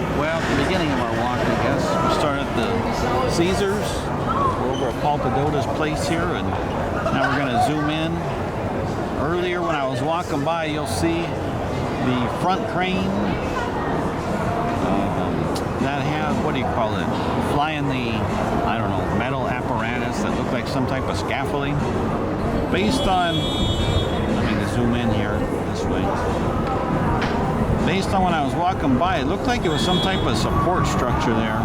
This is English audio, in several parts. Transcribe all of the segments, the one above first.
walk? Well, at the beginning of our walk, I guess, we started at the Caesars. We're over at Paul Padota's place here, and now we're going to zoom in. Earlier when I was walking by, you'll see the front crane that has, what do you call it, flying the, I don't know, metal apparatus that looked like some type of scaffolding. Based on, let me zoom in here this way. Based on when I was walking by, it looked like it was some type of support structure there.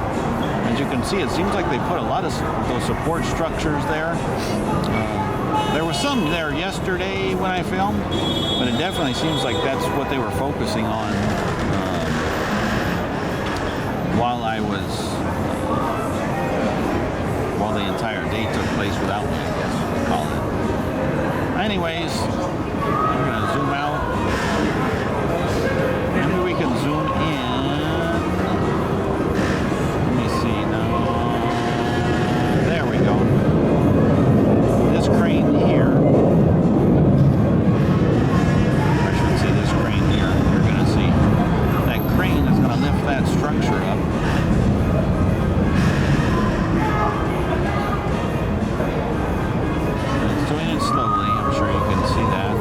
As you can see, it seems like they put a lot of those support structures there. There was some there yesterday when I filmed, but it definitely seems like that's what they were focusing on while the entire day took place without me, I guess we'll call it. Anyways, I'm going to zoom out. Maybe we can zoom in. Let me see now. There we go. This crane here. I should say this crane here. You're going to see that crane is going to lift that structure up. It's doing it slowly. I'm sure you can see that.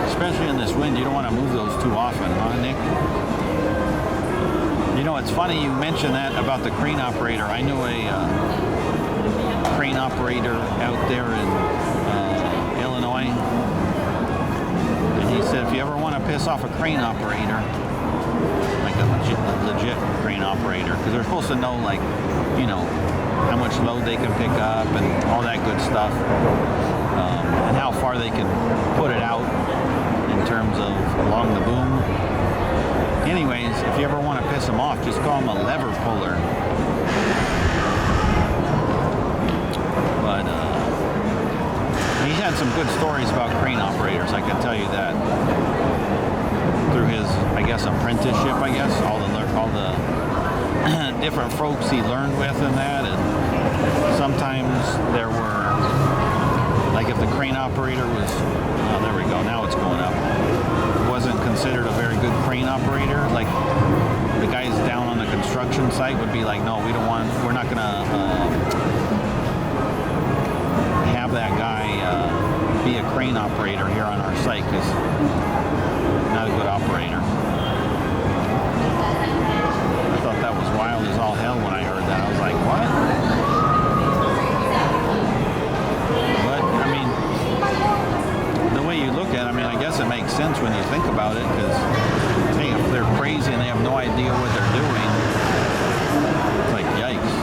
Especially in this wind, you don't want to move those too often, huh, Nick? You know, it's funny you mentioned that about the crane operator. I knew a crane operator out there in Illinois, and he said if you ever want to piss off a crane operator, like a legit crane operator, because they're supposed to know, like, you know, how much load they can pick up and all that good stuff, and how far they can put it out in terms of along the boom. Anyways, if you ever want to piss them off, just call them a lever puller. But he had some good stories about crane operators, I can tell you that. Through his, I guess, apprenticeship, I guess, all the different folks he learned with and that. And sometimes there were, like if the crane operator was, oh, there we go, now it's going up. Wasn't considered a very good crane operator, like the guys down on the construction site would be like, no, we're not gonna have that guy be a crane operator here on our site, because not a good operator. I thought that was wild as all hell when I heard that. I was like, what? But I mean, the way you look at it, I mean, I guess it makes sense when you think about it, because hey, if they're crazy and they have no idea what they're doing, it's like, yikes.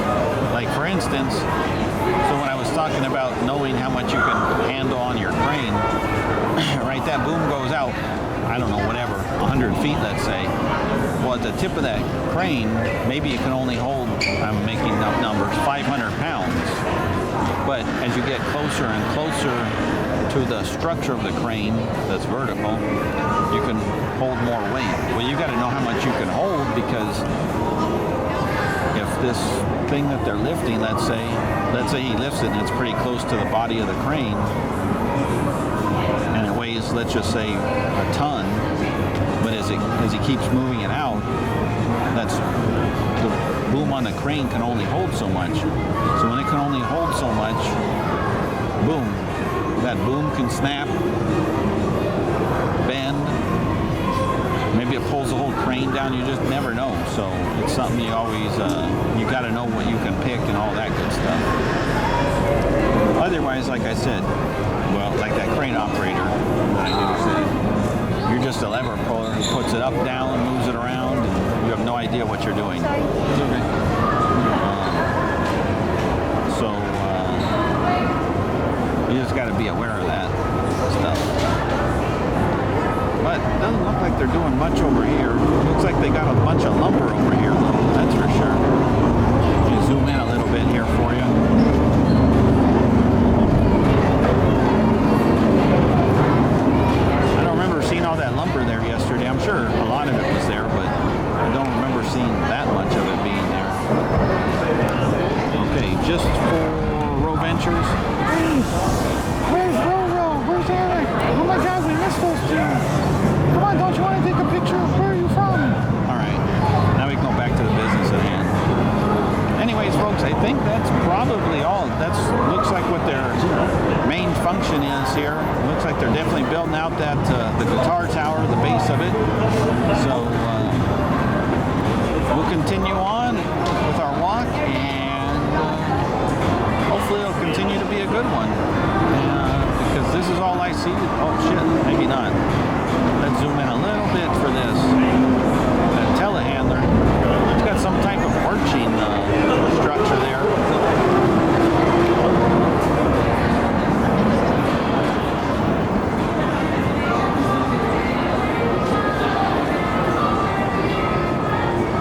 Like, for instance, so when I was talking about knowing how much you can handle on your crane, right, that boom goes out, I don't know, whatever, 100 feet, let's say. Well, at the tip of that crane, maybe you can only hold, I'm making up numbers, 500 pounds. But as you get closer and closer to the structure of the crane that's vertical, you can hold more weight. Well, you got to know how much you can hold, because if this thing that they're lifting, let's say he lifts it and it's pretty close to the body of the crane, and it weighs, let's just say, a ton, but as he keeps moving it out, that's the boom on the crane can only hold so much. So when it can only hold so much, boom, that boom can snap, bend, maybe it pulls the whole crane down. You just never know. So it's something you always, you got to know what you can pick and all that good stuff. Otherwise, like I said, well, like that crane operator that I knew said, you're just a lever puller who puts it up, down, moves it around, and you have no idea what you're doing. It's okay. You just got to be aware of that stuff. But it doesn't look like they're doing much over here. Looks like they got a bunch of lumber over here, though, that's for sure. Let me zoom in a little bit here for you. I don't remember seeing all that lumber there yesterday. I'm sure a lot of it was there, but I don't remember seeing that much of it being there. Okay, just for Row Ventures. Where's Roro? Where's Eric? Oh my God, we missed those two. Come on, don't you want to take a picture? Where are you from? think that's probably all. That's looks like what their main function is here. Looks like they're definitely building out that the guitar tower, the base of it. So we'll continue on with our walk, and hopefully it'll continue to be a good one. Because this is all I see. Oh shit, maybe not. Let's zoom in a little bit for this. That telehandler. It's got some type of arching structure there.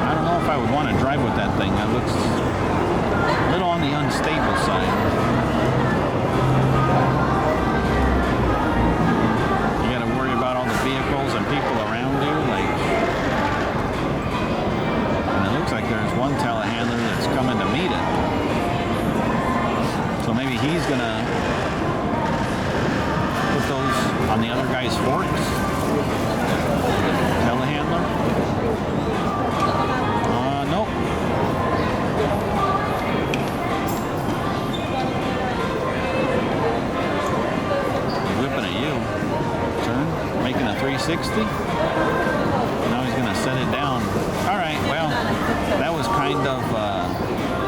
I don't know if I would want to drive with that thing. That looks a little on the unstable side. Vehicles and people around you, like, and it looks like there's one telehandler that's coming to meet it. So maybe he's gonna put those on the other guy's forks. Telehandler. Nope. Whipping at you. Turn. Making a 360. Now he's going to set it down. All right, well, that was kind of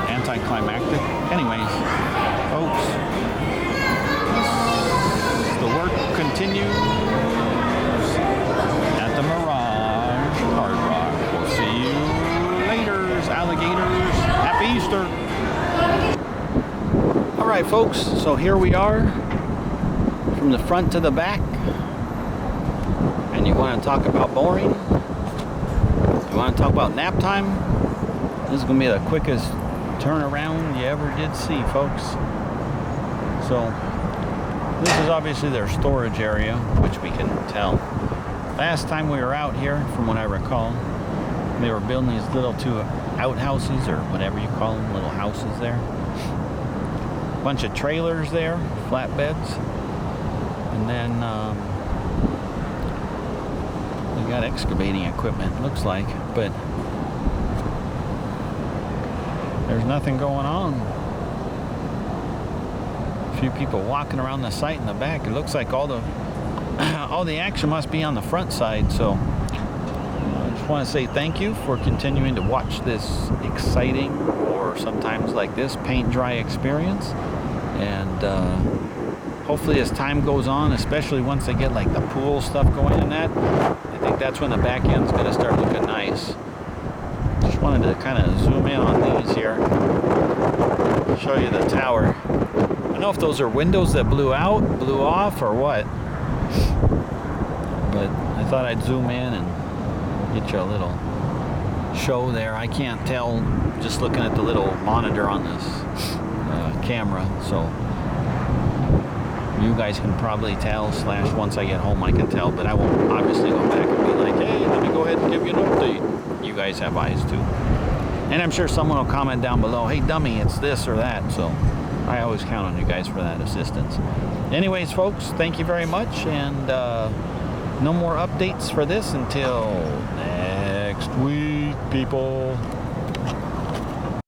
anticlimactic. Anyways, folks, the work continues at the Mirage Hard Rock. We'll see you later, alligators. Happy Easter. All right, folks, so here we are from the front to the back. And you want to talk about boring? You want to talk about nap time? This is going to be the quickest turnaround you ever did see, folks. So, this is obviously their storage area, which we can tell. Last time we were out here, from what I recall, they were building these little two outhouses, or whatever you call them, little houses there. Bunch of trailers there, flatbeds. And then, got excavating equipment, looks like, but there's nothing going on. A few people walking around the site in the back. It looks like all the action must be on the front side. So I just want to say thank you for continuing to watch this exciting, or sometimes like this, paint dry experience. And hopefully as time goes on, especially once they get like the pool stuff going in that, I think that's when the back end's going to start looking nice. Just wanted to kind of zoom in on these here, show you the tower. I don't know if those are windows that blew off, or what, but I thought I'd zoom in and get you a little show there. I can't tell just looking at the little monitor on this camera, so you guys can probably tell, / once I get home I can tell, but I won't obviously go back and be like, hey, let me go ahead and give you an update. You guys have eyes too. And I'm sure someone will comment down below, hey dummy, it's this or that. So I always count on you guys for that assistance. Anyways, folks, thank you very much, and no more updates for this until next week, people.